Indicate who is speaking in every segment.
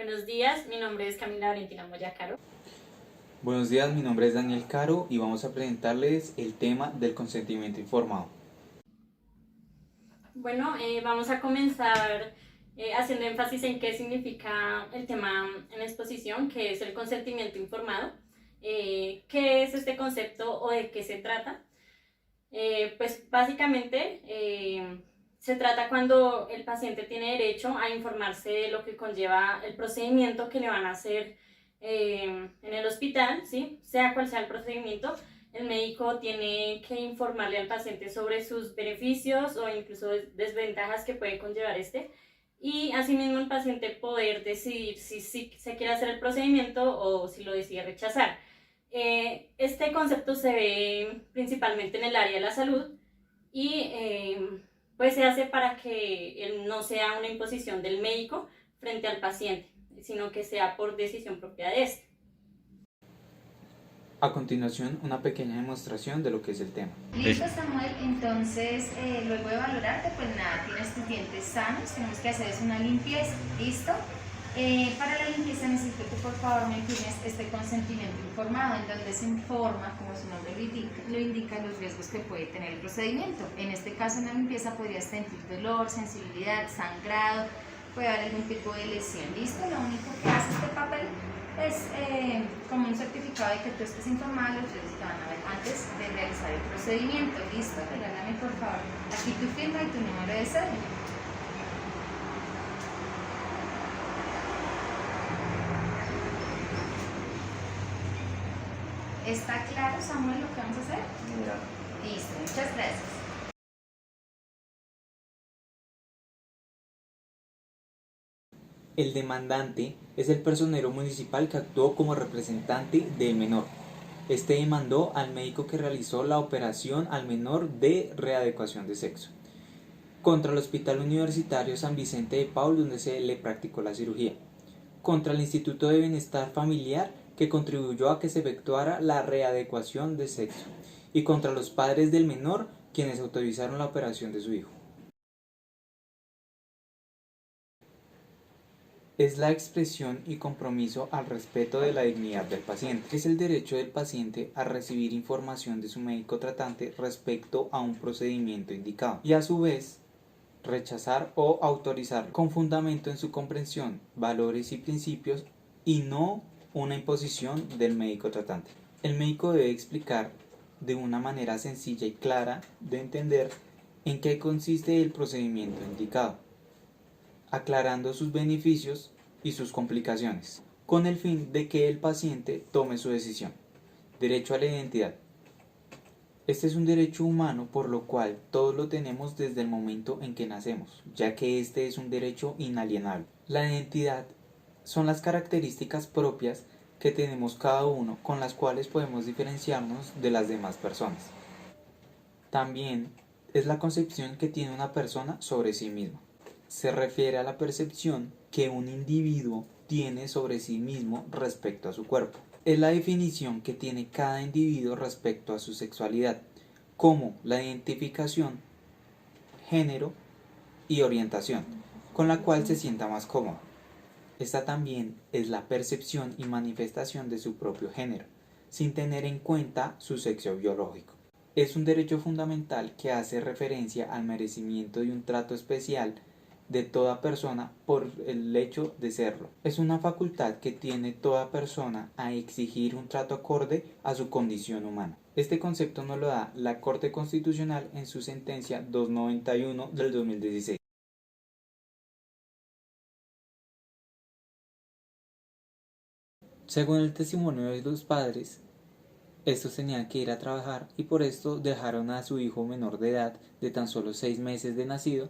Speaker 1: Buenos días, mi nombre es Camila Valentina Moya Caro.
Speaker 2: Buenos días, mi nombre es Daniel Caro y vamos a presentarles el tema del consentimiento informado.
Speaker 1: Bueno, vamos a comenzar haciendo énfasis en qué significa el tema en exposición, que es el consentimiento informado. ¿Qué es este concepto o de qué se trata? Pues básicamente se trata cuando el paciente tiene derecho a informarse de lo que conlleva el procedimiento que le van a hacer en el hospital, ¿sí? Sea cual sea el procedimiento, el médico tiene que informarle al paciente sobre sus beneficios o incluso desventajas que puede conllevar este, y asimismo el paciente poder decidir si se quiere hacer el procedimiento o si lo decide rechazar. Este concepto se ve principalmente en el área de la salud y pues se hace para que no sea una imposición del médico frente al paciente, sino que sea por decisión propia de este.
Speaker 2: A continuación, una pequeña demostración de lo que es el tema.
Speaker 3: Listo, Samuel, entonces luego de valorarte, pues nada, tienes tus dientes sanos, tenemos que hacer es una limpieza, ¿listo? Para la limpieza necesito que por favor me firmes este consentimiento informado, en donde se informa, como su nombre lo indica, los riesgos que puede tener el procedimiento. En este caso, en la limpieza podrías sentir dolor, sensibilidad, sangrado, puede haber algún tipo de lesión, ¿listo? Lo único que hace este papel es como un certificado de que tú estés informado de los riesgos que van a haber antes de realizar el procedimiento, ¿listo? Regálame por favor aquí tu firma y tu número de cédula. ¿Está claro, Samuel, lo que vamos a hacer? Listo, muchas gracias.
Speaker 2: El demandante es el personero municipal que actuó como representante del menor. Este demandó al médico que realizó la operación al menor de readecuación de sexo contra el Hospital Universitario San Vicente de Paul, donde se le practicó la cirugía, contra el Instituto de Bienestar Familiar, que contribuyó a que se efectuara la readecuación de sexo, y contra los padres del menor, quienes autorizaron la operación de su hijo. Es la expresión y compromiso al respeto de la dignidad del paciente. Es el derecho del paciente a recibir información de su médico tratante respecto a un procedimiento indicado, y a su vez rechazar o autorizar con fundamento en su comprensión, valores y principios, y no una imposición del médico tratante. El médico debe explicar de una manera sencilla y clara de entender en qué consiste el procedimiento indicado, aclarando sus beneficios y sus complicaciones, con el fin de que el paciente tome su decisión. Derecho a la identidad. Este es un derecho humano, por lo cual todos lo tenemos desde el momento en que nacemos, ya que este es un derecho inalienable. La identidad son las características propias que tenemos cada uno, con las cuales podemos diferenciarnos de las demás personas. También es la concepción que tiene una persona sobre sí misma. Se refiere a la percepción que un individuo tiene sobre sí mismo respecto a su cuerpo. Es la definición que tiene cada individuo respecto a su sexualidad, como la identificación, género y orientación, con la cual se sienta más cómodo. Esta también es la percepción y manifestación de su propio género, sin tener en cuenta su sexo biológico. Es un derecho fundamental que hace referencia al merecimiento de un trato especial de toda persona por el hecho de serlo. Es una facultad que tiene toda persona a exigir un trato acorde a su condición humana. Este concepto nos lo da la Corte Constitucional en su sentencia 291 del 2016. Según el testimonio de los padres, estos tenían que ir a trabajar y por esto dejaron a su hijo menor de edad de tan solo 6 meses de nacido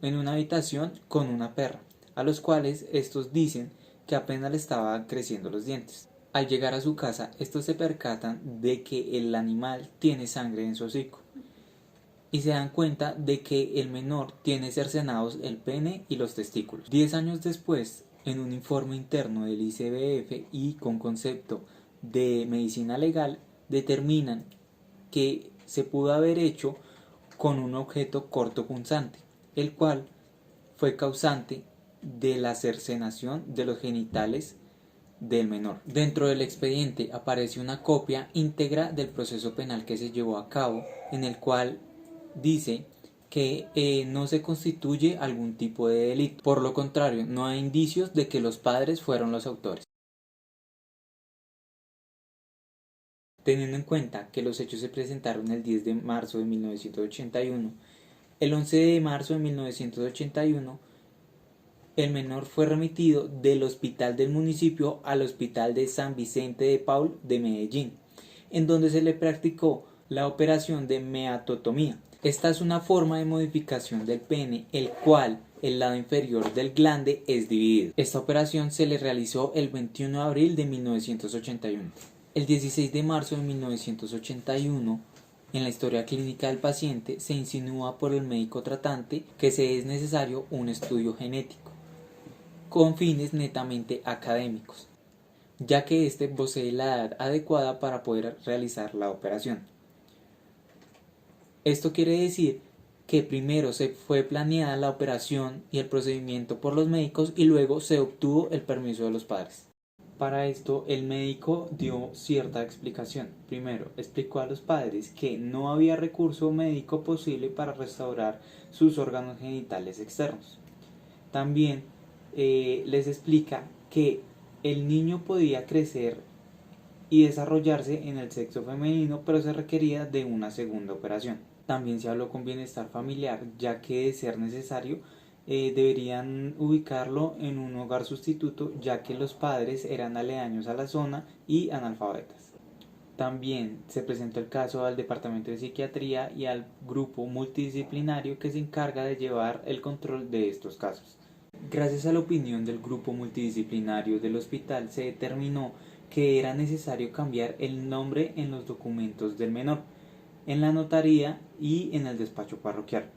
Speaker 2: en una habitación con una perra, a los cuales estos dicen que apenas le estaban creciendo los dientes. Al llegar a su casa, estos se percatan de que el animal tiene sangre en su hocico y se dan cuenta de que el menor tiene cercenados el pene y los testículos. 10 años después, en un informe interno del ICBF y con concepto de medicina legal, determinan que se pudo haber hecho con un objeto cortopunzante, el cual fue causante de la cercenación de los genitales del menor. Dentro del expediente aparece una copia íntegra del proceso penal que se llevó a cabo, en el cual dice que no se constituye algún tipo de delito. Por lo contrario, no hay indicios de que los padres fueron los autores. Teniendo en cuenta que los hechos se presentaron el 10 de marzo de 1981, el 11 de marzo de 1981, el menor fue remitido del hospital del municipio al hospital de San Vicente de Paul de Medellín, en donde se le practicó la operación de meatotomía. Esta es una forma de modificación del pene, el cual el lado inferior del glande es dividido. Esta operación se le realizó el 21 de abril de 1981. El 16 de marzo de 1981, en la historia clínica del paciente, se insinúa por el médico tratante que se es necesario un estudio genético, con fines netamente académicos, ya que éste posee la edad adecuada para poder realizar la operación. Esto quiere decir que primero se fue planeada la operación y el procedimiento por los médicos y luego se obtuvo el permiso de los padres. Para esto, el médico dio cierta explicación. Primero, explicó a los padres que no había recurso médico posible para restaurar sus órganos genitales externos. También les explica que el niño podía crecer y desarrollarse en el sexo femenino, pero se requería de una segunda operación. También se habló con bienestar familiar, ya que de ser necesario, deberían ubicarlo en un hogar sustituto, ya que los padres eran aledaños a la zona y analfabetas. También se presentó el caso al Departamento de Psiquiatría y al grupo multidisciplinario que se encarga de llevar el control de estos casos. Gracias a la opinión del grupo multidisciplinario del hospital, se determinó que era necesario cambiar el nombre en los documentos del menor, en la notaría y en el despacho parroquial.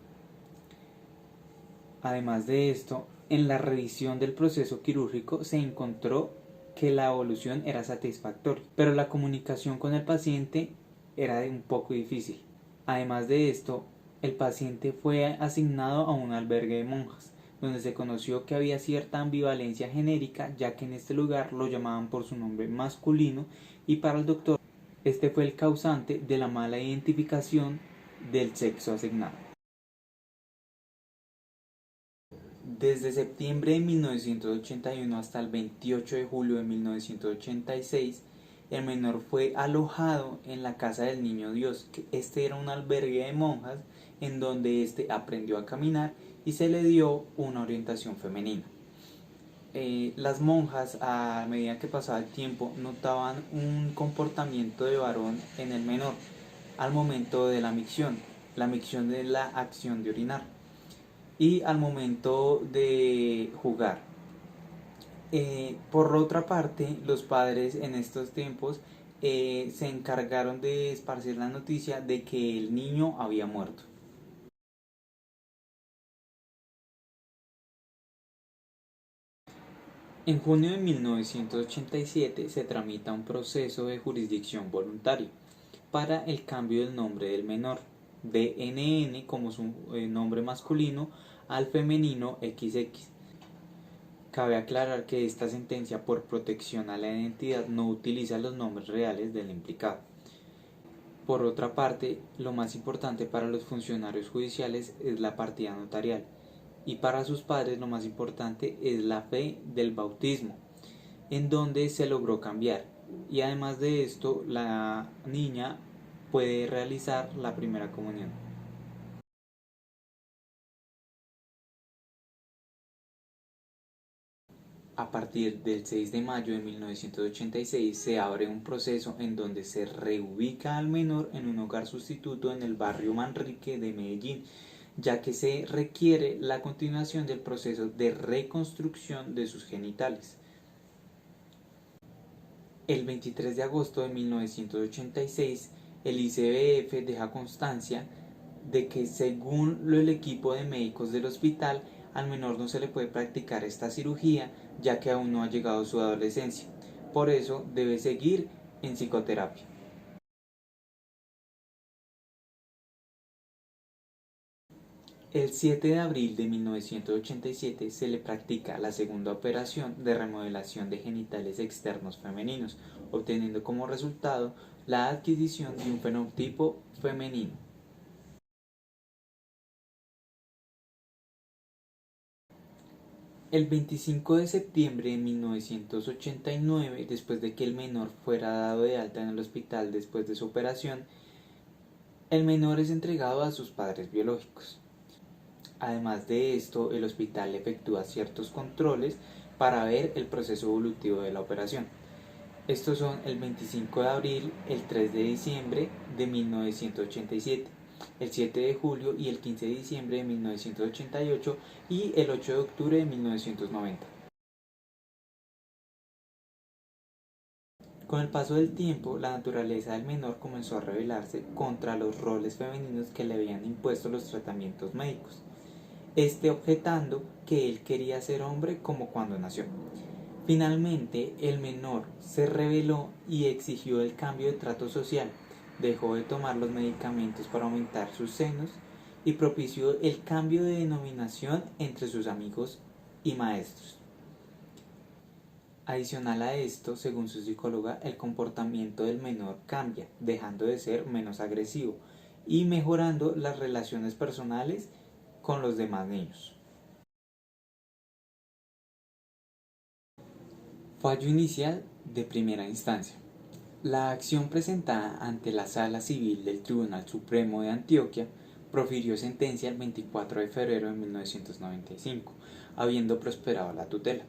Speaker 2: Además de esto, en la revisión del proceso quirúrgico se encontró que la evolución era satisfactoria, pero la comunicación con el paciente era un poco difícil. Además de esto, el paciente fue asignado a un albergue de monjas, donde se conoció que había cierta ambivalencia genérica, ya que en este lugar lo llamaban por su nombre masculino y para el doctor este fue el causante de la mala identificación del sexo asignado. Desde septiembre de 1981 hasta el 28 de julio de 1986, el menor fue alojado en la Casa del Niño Dios, que este era un albergue de monjas en donde este aprendió a caminar y se le dio una orientación femenina. Las monjas, a medida que pasaba el tiempo, notaban un comportamiento de varón en el menor al momento de la micción. La micción es la acción de orinar, y al momento de jugar. Por otra parte, los padres en estos tiempos se encargaron de esparcir la noticia de que el niño había muerto. En junio de 1987 se tramita un proceso de jurisdicción voluntario para el cambio del nombre del menor, de NN como su nombre masculino al femenino XX. Cabe aclarar que esta sentencia, por protección a la identidad, no utiliza los nombres reales del implicado. Por otra parte, lo más importante para los funcionarios judiciales es la partida notarial, y para sus padres lo más importante es la fe del bautismo, en donde se logró cambiar, y además de esto la niña puede realizar la primera comunión. A partir del 6 de mayo de 1986 se abre un proceso en donde se reubica al menor en un hogar sustituto en el barrio Manrique de Medellín, ya que se requiere la continuación del proceso de reconstrucción de sus genitales. El 23 de agosto de 1986, el ICBF deja constancia de que, según el equipo de médicos del hospital, al menor no se le puede practicar esta cirugía, ya que aún no ha llegado su adolescencia. Por eso debe seguir en psicoterapia. El 7 de abril de 1987 se le practica la segunda operación de remodelación de genitales externos femeninos, obteniendo como resultado la adquisición de un fenotipo femenino. El 25 de septiembre de 1989, después de que el menor fuera dado de alta en el hospital después de su operación, el menor es entregado a sus padres biológicos. Además de esto, el hospital efectúa ciertos controles para ver el proceso evolutivo de la operación. Estos son el 25 de abril, el 3 de diciembre de 1987, el 7 de julio y el 15 de diciembre de 1988 y el 8 de octubre de 1990. Con el paso del tiempo, la naturaleza del menor comenzó a rebelarse contra los roles femeninos que le habían impuesto los tratamientos médicos, objetando que él quería ser hombre como cuando nació. Finalmente, el menor se rebeló y exigió el cambio de trato social, dejó de tomar los medicamentos para aumentar sus senos y propició el cambio de denominación entre sus amigos y maestros. Adicional a esto, según su psicóloga, el comportamiento del menor cambia, dejando de ser menos agresivo y mejorando las relaciones personales con los demás niños. Fallo inicial de primera instancia. La acción presentada ante la Sala Civil del Tribunal Supremo de Antioquia profirió sentencia el 24 de febrero de 1995, habiendo prosperado la tutela.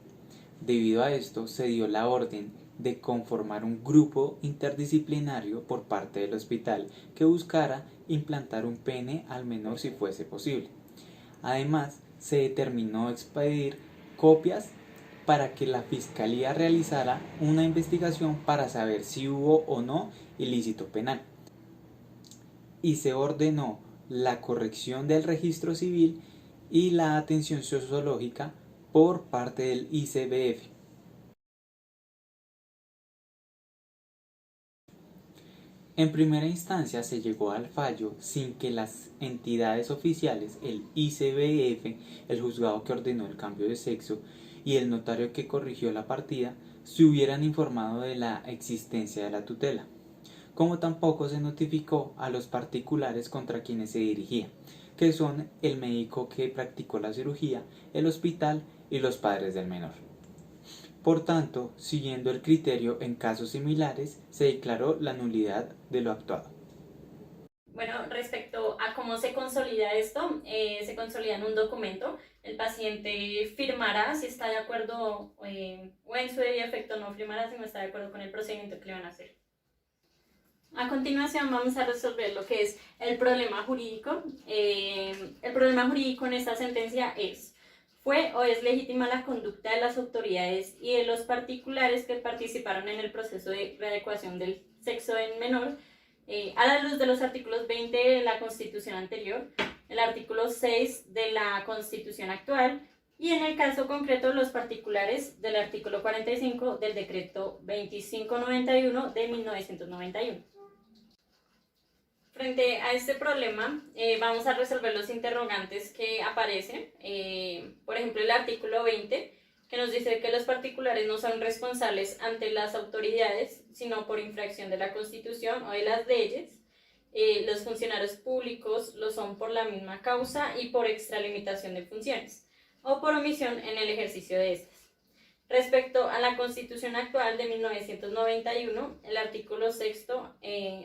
Speaker 2: Debido a esto, se dio la orden de conformar un grupo interdisciplinario por parte del hospital que buscara implantar un pene al menor si fuese posible. Además, se determinó expedir copias para que la Fiscalía realizara una investigación para saber si hubo o no ilícito penal. Y se ordenó la corrección del registro civil y la atención sociológica por parte del ICBF. En primera instancia se llegó al fallo sin que las entidades oficiales, el ICBF, el juzgado que ordenó el cambio de sexo y el notario que corrigió la partida, se hubieran informado de la existencia de la tutela, como tampoco se notificó a los particulares contra quienes se dirigía, que son el médico que practicó la cirugía, el hospital y los padres del menor. Por tanto, siguiendo el criterio en casos similares, se declaró la nulidad de lo actuado.
Speaker 1: Bueno, respecto a cómo se consolida esto, se consolida en un documento. El paciente firmará si está de acuerdo o en su debido efecto no firmará si no está de acuerdo con el procedimiento que le van a hacer. A continuación vamos a resolver lo que es el problema jurídico. El problema jurídico en esta sentencia es: ¿fue o es legítima la conducta de las autoridades y de los particulares que participaron en el proceso de readecuación del sexo del menor a la luz de los artículos 20 de la Constitución anterior, el artículo 6 de la Constitución actual y en el caso concreto los particulares del artículo 45 del decreto 2591 de 1991? Frente a este problema, vamos a resolver los interrogantes que aparecen. Por ejemplo, el artículo 20, que nos dice que los particulares no son responsables ante las autoridades, sino por infracción de la Constitución o de las leyes. Los funcionarios públicos lo son por la misma causa y por extralimitación de funciones, o por omisión en el ejercicio de estas. Respecto a la Constitución actual de 1991, el artículo 6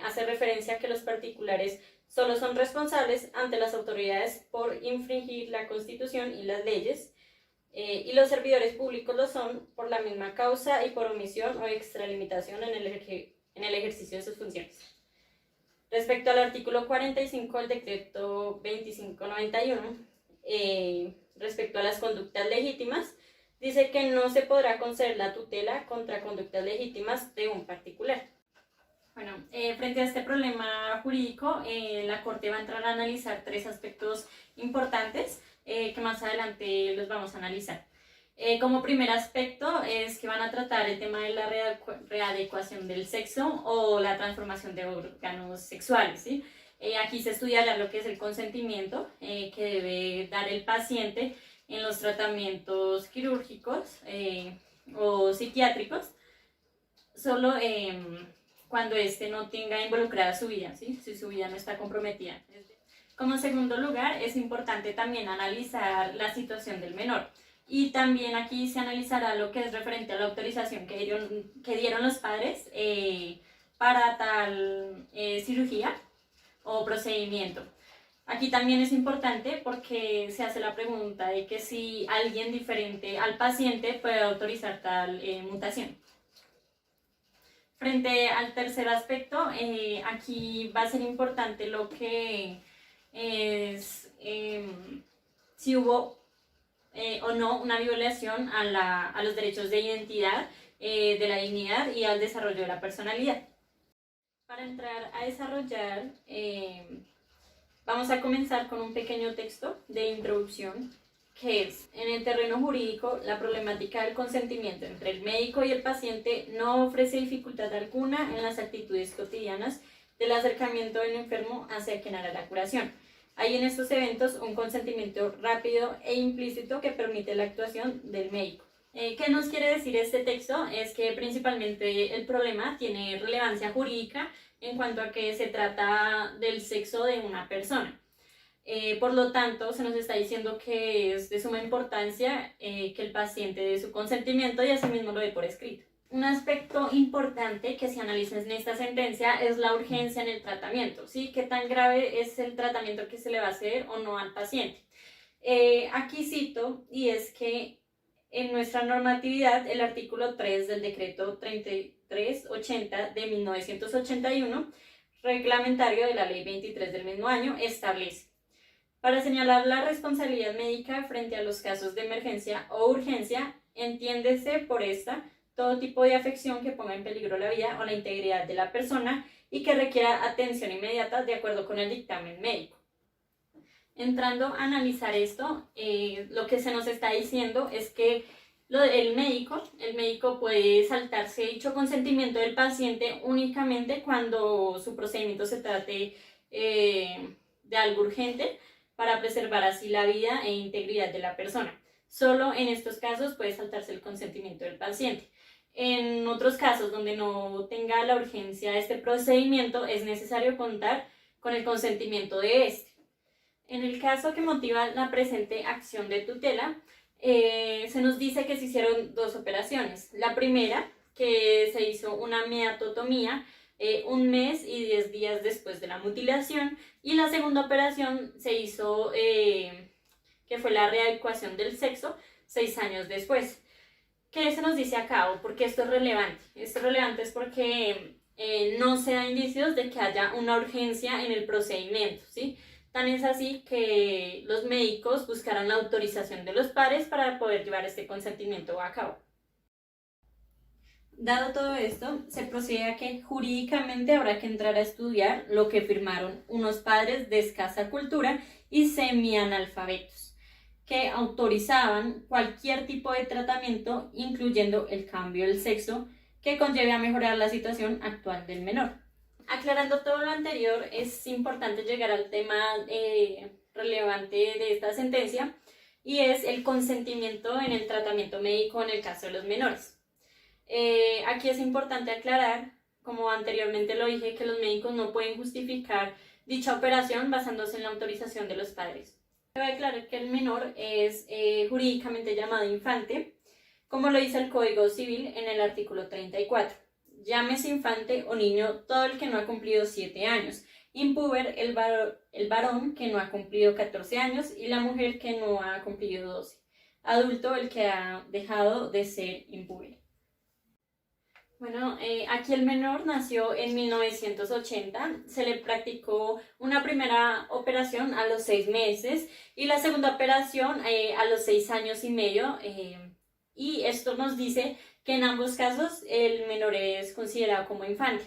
Speaker 1: hace referencia a que los particulares solo son responsables ante las autoridades por infringir la Constitución y las leyes, y los servidores públicos lo son por la misma causa y por omisión o extralimitación en el ejercicio de sus funciones. Respecto al artículo 45 del decreto 2591, respecto a las conductas legítimas, dice que no se podrá conceder la tutela contra conductas legítimas de un particular. Bueno, frente a este problema jurídico, la Corte va a entrar a analizar tres aspectos importantes que más adelante los vamos a analizar. Como primer aspecto es que van a tratar el tema de la readecuación del sexo o la transformación de órganos sexuales, ¿sí? Aquí se estudiará lo que es el consentimiento que debe dar el paciente en los tratamientos quirúrgicos o psiquiátricos, solo cuando éste no tenga involucrada su vida, ¿sí? Si su vida no está comprometida. Como segundo lugar, es importante también analizar la situación del menor. Y también aquí se analizará lo que es referente a la autorización que dieron los padres para tal cirugía o procedimiento. Aquí también es importante porque se hace la pregunta de que si alguien diferente al paciente puede autorizar tal mutación. Frente al tercer aspecto, aquí va a ser importante lo que es si hubo o no una violación a los derechos de identidad, de la dignidad y al desarrollo de la personalidad. Para entrar a desarrollar, vamos a comenzar con un pequeño texto de introducción que es: en el terreno jurídico, la problemática del consentimiento entre el médico y el paciente no ofrece dificultad alguna en las actitudes cotidianas del acercamiento del enfermo hacia quien hará la curación. Hay en estos eventos un consentimiento rápido e implícito que permite la actuación del médico. ¿Qué nos quiere decir este texto? Es que principalmente el problema tiene relevancia jurídica en cuanto a que se trata del sexo de una persona. Por lo tanto, se nos está diciendo que es de suma importancia que el paciente dé su consentimiento y asimismo lo dé por escrito. Un aspecto importante que se analiza en esta sentencia es la urgencia en el tratamiento, ¿sí? ¿Qué tan grave es el tratamiento que se le va a hacer o no al paciente? Aquí cito, y es que en nuestra normatividad, el artículo 3 del decreto 3380 de 1981, reglamentario de la ley 23 del mismo año, establece: para señalar la responsabilidad médica frente a los casos de emergencia o urgencia, entiéndese por esta todo tipo de afección que ponga en peligro la vida o la integridad de la persona y que requiera atención inmediata de acuerdo con el dictamen médico. Entrando a analizar esto, lo que se nos está diciendo es que el médico puede saltarse dicho consentimiento del paciente únicamente cuando su procedimiento se trate de algo urgente para preservar así la vida e integridad de la persona. Solo en estos casos puede saltarse el consentimiento del paciente. En otros casos donde no tenga la urgencia de este procedimiento, es necesario contar con el consentimiento de este. En el caso que motiva la presente acción de tutela, se nos dice que se hicieron dos operaciones. La primera, que se hizo una meatotomía 1 mes y 10 días después de la mutilación, y la segunda operación se hizo, que fue la readecuación del sexo, 6 años después. ¿Qué se nos dice acá? ¿Por qué esto es relevante? Esto es relevante es porque no se da indicios de que haya una urgencia en el procedimiento, ¿sí? Tan es así que los médicos buscaron la autorización de los padres para poder llevar este consentimiento a cabo. Dado todo esto, se procede a que jurídicamente habrá que entrar a estudiar lo que firmaron unos padres de escasa cultura y semianalfabetos, que autorizaban cualquier tipo de tratamiento, incluyendo el cambio del sexo, que conlleve a mejorar la situación actual del menor. Aclarando todo lo anterior, es importante llegar al tema relevante de esta sentencia, y es el consentimiento en el tratamiento médico en el caso de los menores. Aquí es importante aclarar, como anteriormente lo dije, que los médicos no pueden justificar dicha operación basándose en la autorización de los padres. Cabe aclarar que el menor es jurídicamente llamado infante, como lo dice el Código Civil en el artículo 34. Llámese infante o niño todo el que no ha cumplido 7 años, impúber el varón que no ha cumplido 14 años y la mujer que no ha cumplido 12, adulto el que ha dejado de ser impúber. Bueno, aquí el menor nació en 1980, se le practicó una primera operación a los 6 meses y la segunda operación a los 6 años y medio, y esto nos dice que en ambos casos el menor es considerado como infante.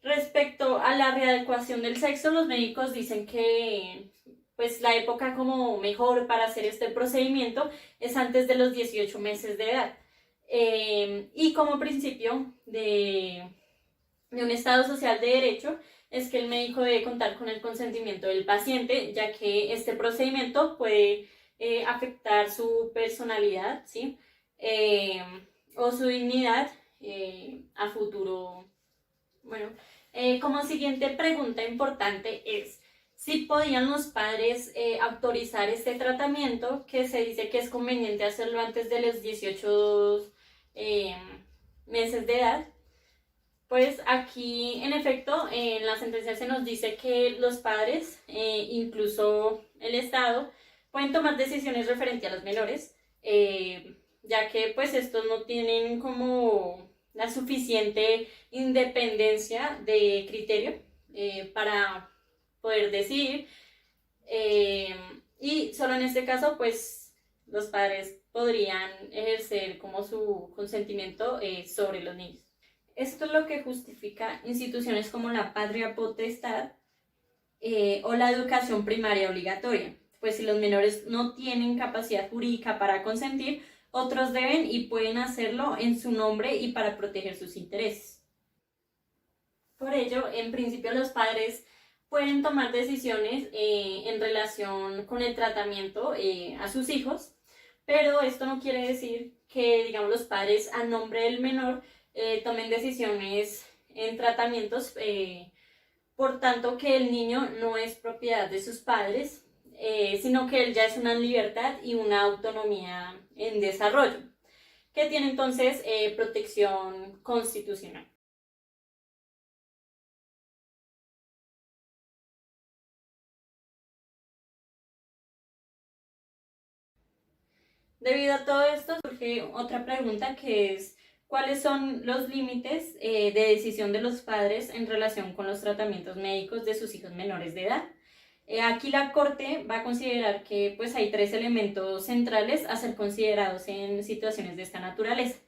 Speaker 1: Respecto a la readecuación del sexo, los médicos dicen que pues, la época como mejor para hacer este procedimiento es antes de los 18 meses de edad. Y como principio de de un Estado social de derecho es que el médico debe contar con el consentimiento del paciente, ya que este procedimiento puede afectar su personalidad, ¿sí? O su dignidad a futuro. Bueno, como siguiente pregunta importante es si podían los padres autorizar este tratamiento, que se dice que es conveniente hacerlo antes de los 18 meses de edad. Pues aquí, en efecto, en la sentencia se nos dice que los padres, incluso el Estado, pueden tomar decisiones referentes a los menores, ya que pues estos no tienen como la suficiente independencia de criterio para poder decidir, y solo en este caso pues los padres podrían ejercer como su consentimiento sobre los niños. Esto es lo que justifica instituciones como la patria potestad o la educación primaria obligatoria, pues si los menores no tienen capacidad jurídica para consentir, otros deben y pueden hacerlo en su nombre y para proteger sus intereses. Por ello, en principio los padres pueden tomar decisiones en relación con el tratamiento a sus hijos, pero esto no quiere decir que, digamos, los padres a nombre del menor tomen decisiones en tratamientos, por tanto que el niño no es propiedad de sus padres, sino que él ya es una libertad y una autonomía en desarrollo, que tiene entonces protección constitucional. Debido a todo esto surge otra pregunta, que es ¿cuáles son los límites de decisión de los padres en relación con los tratamientos médicos de sus hijos menores de edad? Aquí la Corte va a considerar que pues, hay 3 elementos centrales a ser considerados en situaciones de esta naturaleza.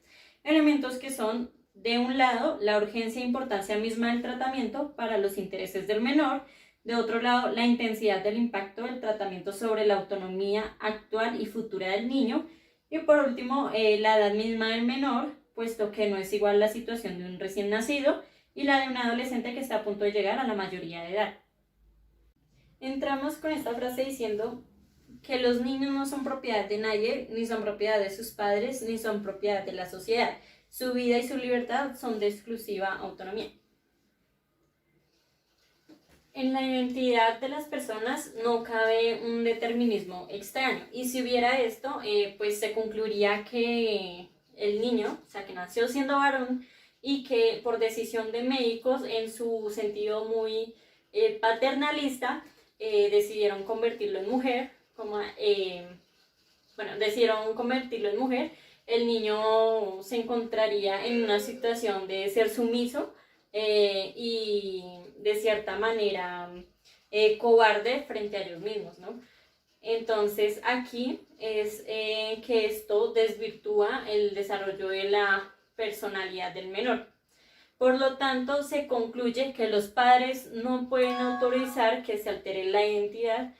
Speaker 1: Elementos que son, de un lado, la urgencia e importancia misma del tratamiento para los intereses del menor; de otro lado, la intensidad del impacto del tratamiento sobre la autonomía actual y futura del niño; y por último, la edad misma del menor, puesto que no es igual la situación de un recién nacido y la de un adolescente que está a punto de llegar a la mayoría de edad. Entramos con esta frase diciendo que los niños no son propiedad de nadie, ni son propiedad de sus padres, ni son propiedad de la sociedad. Su vida y su libertad son de exclusiva autonomía. En la identidad de las personas no cabe un determinismo extraño, y si hubiera esto, pues se concluiría que el niño, o sea, que nació siendo varón y que por decisión de médicos, en su sentido muy paternalista, decidieron convertirlo en mujer, decidieron convertirlo en mujer, el niño se encontraría en una situación de ser sumiso y de cierta manera cobarde frente a ellos mismos, ¿no? Entonces aquí es que esto desvirtúa el desarrollo de la personalidad del menor. Por lo tanto, se concluye que los padres no pueden autorizar que se altere la identidad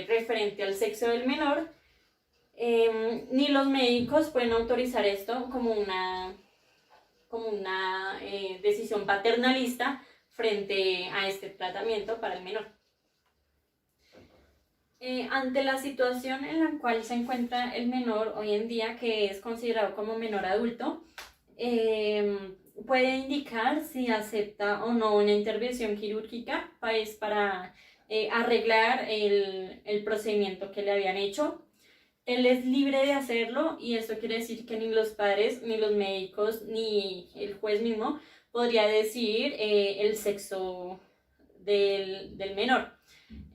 Speaker 1: referente al sexo del menor, ni los médicos pueden autorizar esto como una decisión paternalista frente a este tratamiento para el menor. Ante la situación en la cual se encuentra el menor hoy en día, que es considerado como menor adulto, puede indicar si acepta o no una intervención quirúrgica pues, para arreglar el procedimiento que le habían hecho. Él es libre de hacerlo, y esto quiere decir que ni los padres, ni los médicos, ni el juez mismo podría decidir el sexo del menor,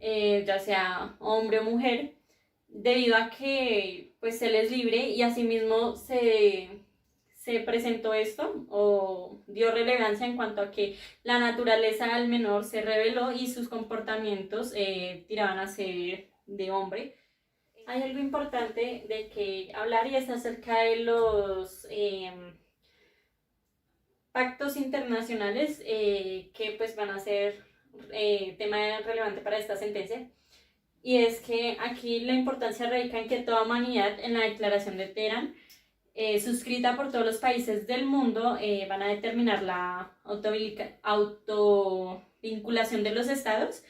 Speaker 1: ya sea hombre o mujer, debido a que pues él es libre, y asimismo se presentó esto o dio relevancia en cuanto a que la naturaleza del menor se reveló y sus comportamientos tiraban a ser de hombre. Hay algo importante de que hablar, y es acerca de los pactos internacionales que pues van a ser tema relevante para esta sentencia, y es que aquí la importancia radica en que toda humanidad, en la Declaración de Teherán, suscrita por todos los países del mundo, van a determinar la autovinculación de los estados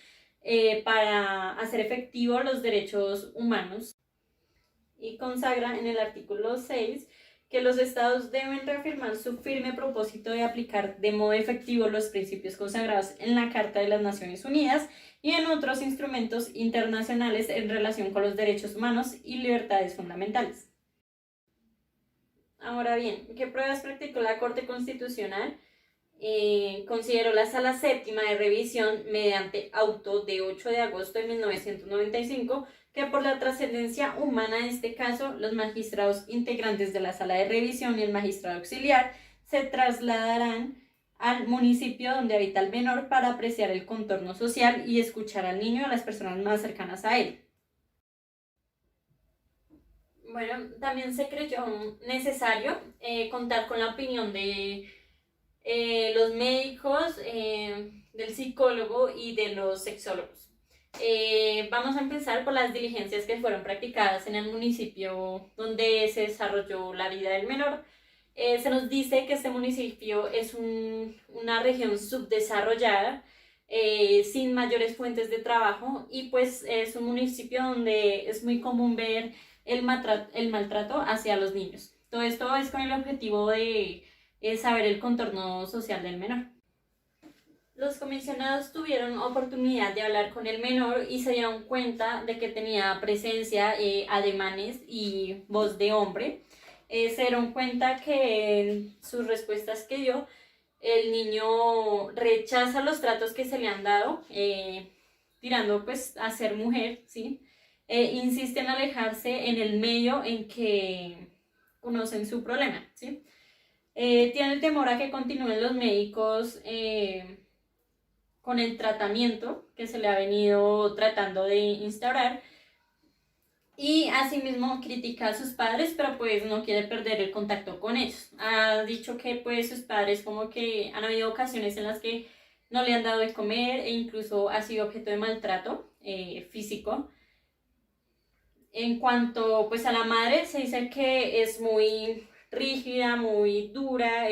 Speaker 1: para hacer efectivos los derechos humanos, y consagra en el artículo 6 que los estados deben reafirmar su firme propósito de aplicar de modo efectivo los principios consagrados en la Carta de las Naciones Unidas y en otros instrumentos internacionales en relación con los derechos humanos y libertades fundamentales. Ahora bien, ¿qué pruebas practicó la Corte Constitucional? Consideró la Sala Séptima de Revisión mediante auto de 8 de agosto de 1995 que por la trascendencia humana de este caso, los magistrados integrantes de la Sala de Revisión y el magistrado auxiliar se trasladarán al municipio donde habita el menor para apreciar el contorno social y escuchar al niño y a las personas más cercanas a él. Bueno, también se creyó necesario contar con la opinión de los médicos, del psicólogo y de los sexólogos. Vamos a empezar por las diligencias que fueron practicadas en el municipio donde se desarrolló la vida del menor. Se nos dice que este municipio es una región subdesarrollada, sin mayores fuentes de trabajo, y pues es un municipio donde es muy común ver el maltrato hacia los niños. Todo esto es con el objetivo de saber el contorno social del menor. Los comisionados tuvieron oportunidad de hablar con el menor y se dieron cuenta de que tenía presencia, ademanes y voz de hombre. Se dieron cuenta que en sus respuestas que dio, el niño rechaza los tratos que se le han dado, tirando pues a ser mujer, ¿sí? Insiste en alejarse en el medio en que conocen su problema, ¿sí? Tiene temor a que continúen los médicos con el tratamiento que se le ha venido tratando de instaurar, y asimismo critica a sus padres, pero pues no quiere perder el contacto con ellos. Ha dicho que pues sus padres como que han habido ocasiones en las que no le han dado de comer e incluso ha sido objeto de maltrato físico. En cuanto pues a la madre, se dice que es muy rígida, muy dura,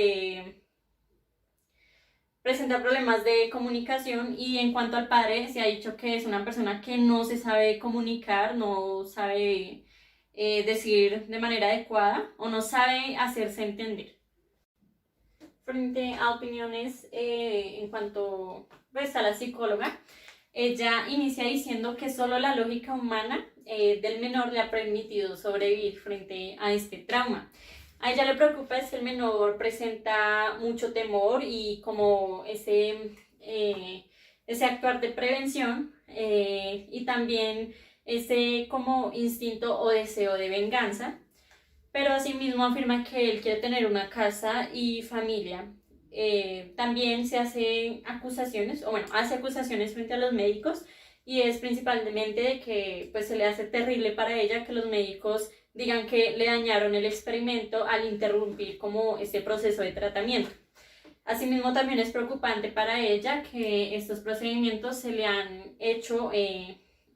Speaker 1: presenta problemas de comunicación, y en cuanto al padre se ha dicho que es una persona que no se sabe comunicar, no sabe decir de manera adecuada o no sabe hacerse entender. Frente a opiniones en cuanto pues, a la psicóloga, ella inicia diciendo que solo la lógica humana del menor le ha permitido sobrevivir frente a este trauma. A ella le preocupa es que el menor presenta mucho temor y como ese actuar de prevención y también ese como instinto o deseo de venganza, pero asimismo afirma que él quiere tener una casa y familia. También se hace acusaciones, hace acusaciones frente a los médicos, y es principalmente de que pues, se le hace terrible para ella que los médicos digan que le dañaron el experimento al interrumpir como este proceso de tratamiento. Asimismo, también es preocupante para ella que estos procedimientos se le han hecho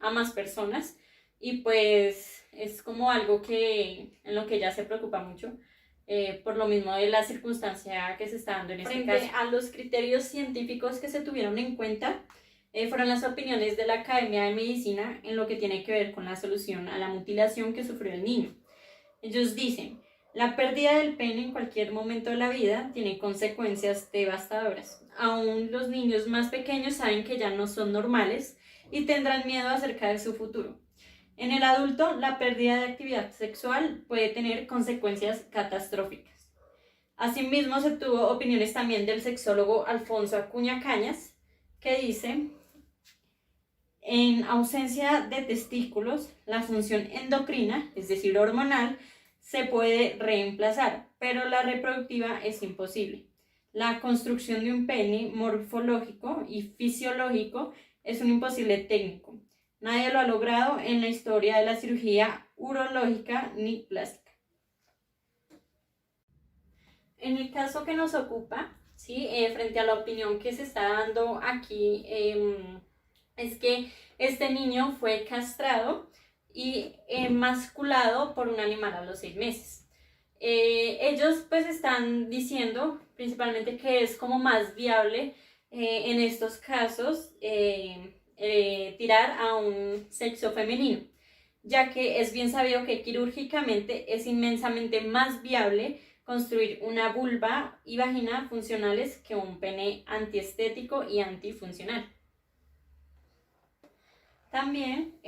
Speaker 1: a más personas, y pues es como algo en lo que ella se preocupa mucho. Por lo mismo de la circunstancia que se está dando en este caso. A los criterios científicos que se tuvieron en cuenta fueron las opiniones de la Academia de Medicina en lo que tiene que ver con la solución a la mutilación que sufrió el niño. Ellos dicen: la pérdida del pene en cualquier momento de la vida tiene consecuencias devastadoras. Aún los niños más pequeños saben que ya no son normales y tendrán miedo acerca de su futuro. En el adulto, la pérdida de actividad sexual puede tener consecuencias catastróficas. Asimismo, se tuvo opiniones también del sexólogo Alfonso Acuña Cañas, que dice: en ausencia de testículos, la función endocrina, es decir, hormonal, se puede reemplazar, pero la reproductiva es imposible. La construcción de un pene morfológico y fisiológico es un imposible técnico. Nadie lo ha logrado en la historia de la cirugía urológica ni plástica. En el caso que nos ocupa, ¿sí? Frente a la opinión que se está dando aquí, es que este niño fue castrado y emasculado por un animal a los 6 meses. Ellos pues están diciendo principalmente que es como más viable en estos casos tirar a un sexo femenino, ya que es bien sabido que quirúrgicamente es inmensamente más viable construir una vulva y vagina funcionales que un pene antiestético y antifuncional. También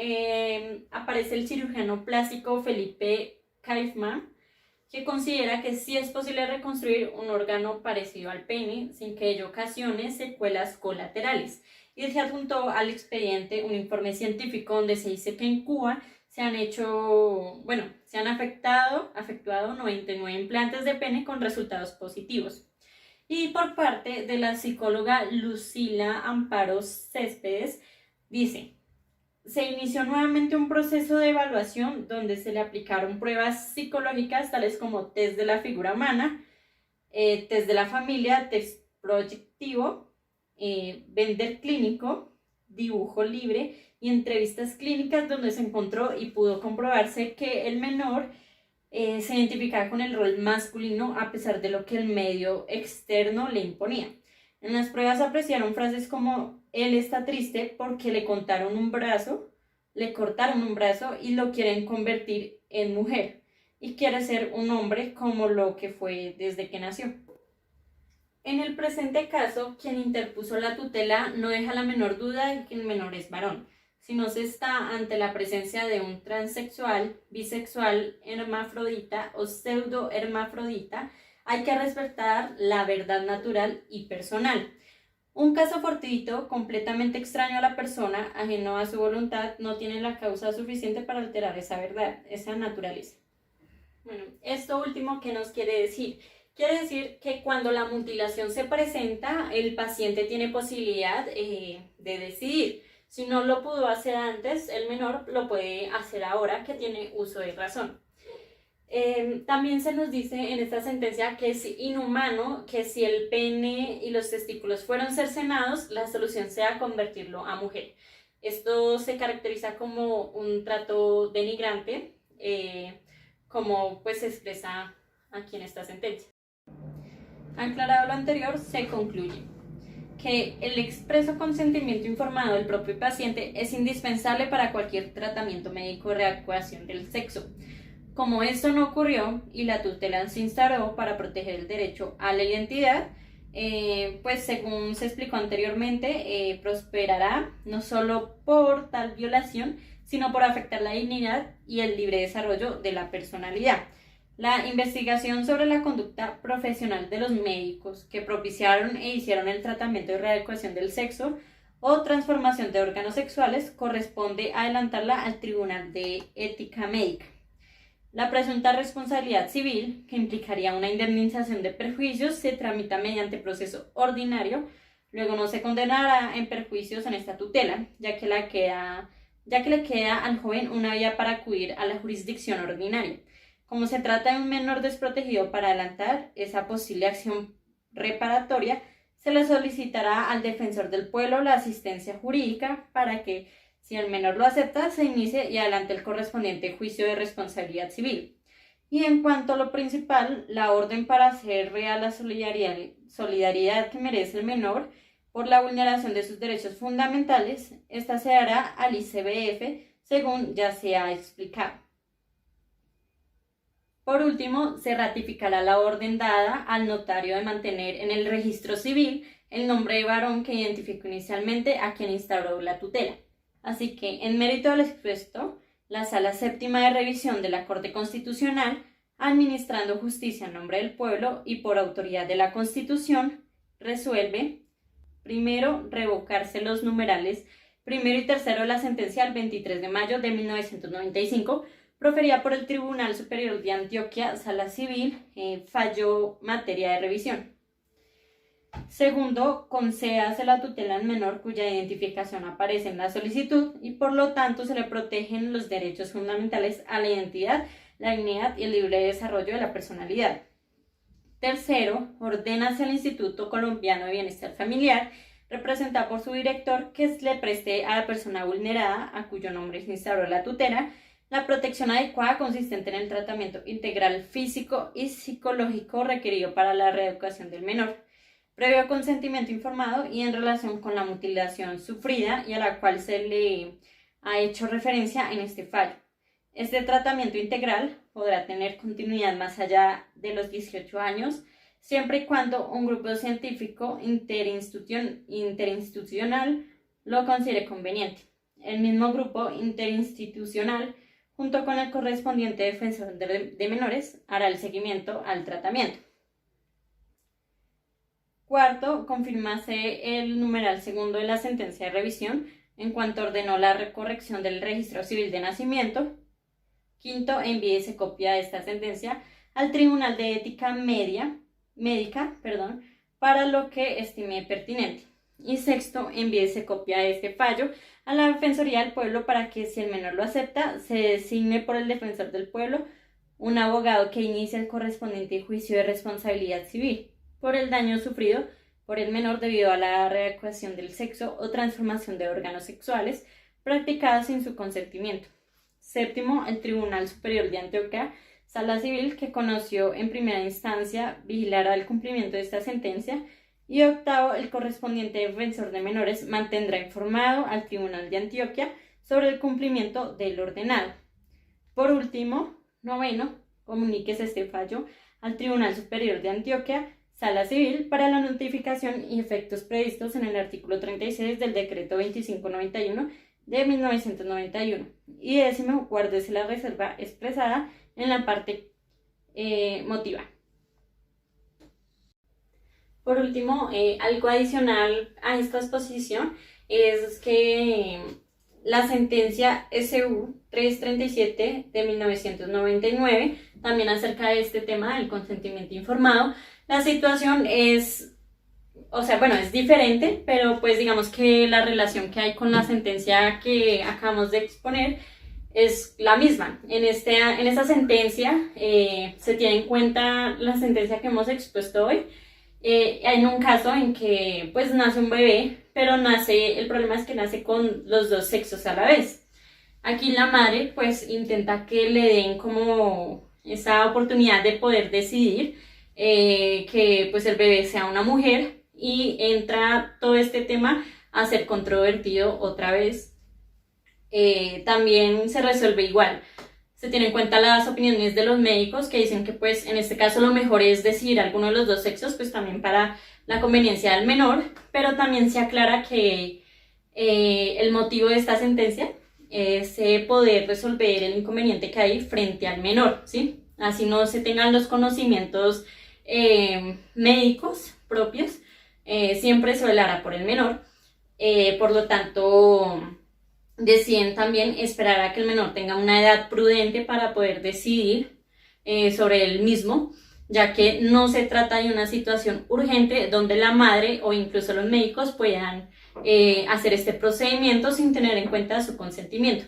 Speaker 1: aparece el cirujano plástico Felipe Kaufman, que considera que sí es posible reconstruir un órgano parecido al pene sin que ello ocasione secuelas colaterales. Y se adjuntó al expediente un informe científico donde se dice que en Cuba se han efectuado 99 implantes de pene con resultados positivos. Y por parte de la psicóloga Lucila Amparo Céspedes, dice: se inició nuevamente un proceso de evaluación donde se le aplicaron pruebas psicológicas tales como test de la figura humana, test de la familia, test proyectivo, vender clínico, dibujo libre y entrevistas clínicas, donde se encontró y pudo comprobarse que el menor se identificaba con el rol masculino a pesar de lo que el medio externo le imponía. En las pruebas apreciaron frases como: él está triste porque le cortaron un brazo y lo quieren convertir en mujer y quiere ser un hombre como lo que fue desde que nació. En el presente caso, quien interpuso la tutela no deja la menor duda de que el menor es varón, sino se está ante la presencia de un transexual, bisexual, hermafrodita o pseudohermafrodita. Hay que respetar la verdad natural y personal. Un caso fortuito, completamente extraño a la persona, ajeno a su voluntad, no tiene la causa suficiente para alterar esa verdad, esa naturaleza. Bueno, esto último, ¿qué nos quiere decir? Quiere decir que cuando la mutilación se presenta, el paciente tiene posibilidad de decidir. Si no lo pudo hacer antes, el menor lo puede hacer ahora que tiene uso de razón. También se nos dice en esta sentencia que es inhumano que si el pene y los testículos fueron cercenados, la solución sea convertirlo a mujer. Esto se caracteriza como un trato denigrante, como pues se expresa aquí en esta sentencia. Aclarado lo anterior, se concluye que el expreso consentimiento informado del propio paciente es indispensable para cualquier tratamiento médico de readecuación del sexo. Como esto no ocurrió y la tutela se instauró para proteger el derecho a la identidad, pues según se explicó anteriormente, prosperará no solo por tal violación, sino por afectar la dignidad y el libre desarrollo de la personalidad. La investigación sobre la conducta profesional de los médicos que propiciaron e hicieron el tratamiento de readecuación del sexo o transformación de órganos sexuales corresponde adelantarla al Tribunal de Ética Médica. La presunta responsabilidad civil, que implicaría una indemnización de perjuicios, se tramita mediante proceso ordinario. Luego no se condenará en perjuicios en esta tutela, ya que le queda al joven una vía para acudir a la jurisdicción ordinaria. Como se trata de un menor desprotegido, para adelantar esa posible acción reparatoria, se le solicitará al defensor del pueblo la asistencia jurídica para que, si el menor lo acepta, se inicie y adelante el correspondiente juicio de responsabilidad civil. Y en cuanto a lo principal, la orden para hacer real la solidaridad que merece el menor por la vulneración de sus derechos fundamentales, esta se dará al ICBF, según ya se ha explicado. Por último, se ratificará la orden dada al notario de mantener en el registro civil el nombre de varón que identificó inicialmente a quien instauró la tutela. Así que, en mérito del expuesto, la Sala Séptima de Revisión de la Corte Constitucional, administrando justicia en nombre del pueblo y por autoridad de la Constitución, resuelve: primero, revocarse los numerales primero y tercero de la sentencia del 23 de mayo de 1995, proferida por el Tribunal Superior de Antioquia, Sala Civil, fallo materia de revisión. Segundo, concédase la tutela al menor cuya identificación aparece en la solicitud y por lo tanto se le protegen los derechos fundamentales a la identidad, la dignidad y el libre desarrollo de la personalidad. Tercero, ordénase al Instituto Colombiano de Bienestar Familiar, representado por su director, que le preste a la persona vulnerada, a cuyo nombre se instauró la tutela, La protección adecuada consistente en el tratamiento integral físico y psicológico requerido para la reeducación del menor, previo consentimiento informado y en relación con la mutilación sufrida y a la cual se le ha hecho referencia en este fallo. Este tratamiento integral podrá tener continuidad más allá de los 18 años, siempre y cuando un grupo científico interinstitucional lo considere conveniente. El mismo grupo interinstitucional, junto con el correspondiente defensor de menores, hará el seguimiento al tratamiento. Cuarto, confirmase el numeral segundo de la sentencia de revisión en cuanto ordenó la corrección del registro civil de nacimiento. Quinto, envíese copia de esta sentencia al Tribunal de Ética Médica, para lo que estime pertinente. Y sexto, envíese copia de este fallo a la Defensoría del Pueblo para que, si el menor lo acepta, se designe por el defensor del pueblo un abogado que inicie el correspondiente juicio de responsabilidad civil por el daño sufrido por el menor debido a la readecuación del sexo o transformación de órganos sexuales practicada sin su consentimiento. Séptimo, el Tribunal Superior de Antioquia, Sala Civil, que conoció en primera instancia, vigilará el cumplimiento de esta sentencia. Y octavo, el correspondiente defensor de menores mantendrá informado al Tribunal de Antioquia sobre el cumplimiento del ordenado. Por último, noveno, comuníquese este fallo al Tribunal Superior de Antioquia, Sala Civil, para la notificación y efectos previstos en el artículo 36 del Decreto 2591 de 1991. Y décimo, guárdese la reserva expresada en la parte motiva. Por último, algo adicional a esta exposición es que la sentencia SU 337 de 1999, también acerca de este tema del consentimiento informado, la situación es diferente, pero pues digamos que la relación que hay con la sentencia que acabamos de exponer es la misma. En esta sentencia se tiene en cuenta la sentencia que hemos expuesto hoy. Hay un caso en que pues nace un bebé, pero el problema es que nace con los dos sexos a la vez. Aquí la madre pues intenta que le den como esa oportunidad de poder decidir que pues el bebé sea una mujer, y entra todo este tema a ser controvertido otra vez. También se resuelve igual. Se tienen en cuenta las opiniones de los médicos que dicen que pues en este caso lo mejor es decidir alguno de los dos sexos, pues también para la conveniencia del menor, pero también se aclara que el motivo de esta sentencia es poder resolver el inconveniente que hay frente al menor, ¿sí? Así no se tengan los conocimientos médicos propios, siempre se velará por el menor. Por lo tanto, deciden también esperar a que el menor tenga una edad prudente para poder decidir sobre el mismo, ya que no se trata de una situación urgente donde la madre o incluso los médicos puedan hacer este procedimiento sin tener en cuenta su consentimiento.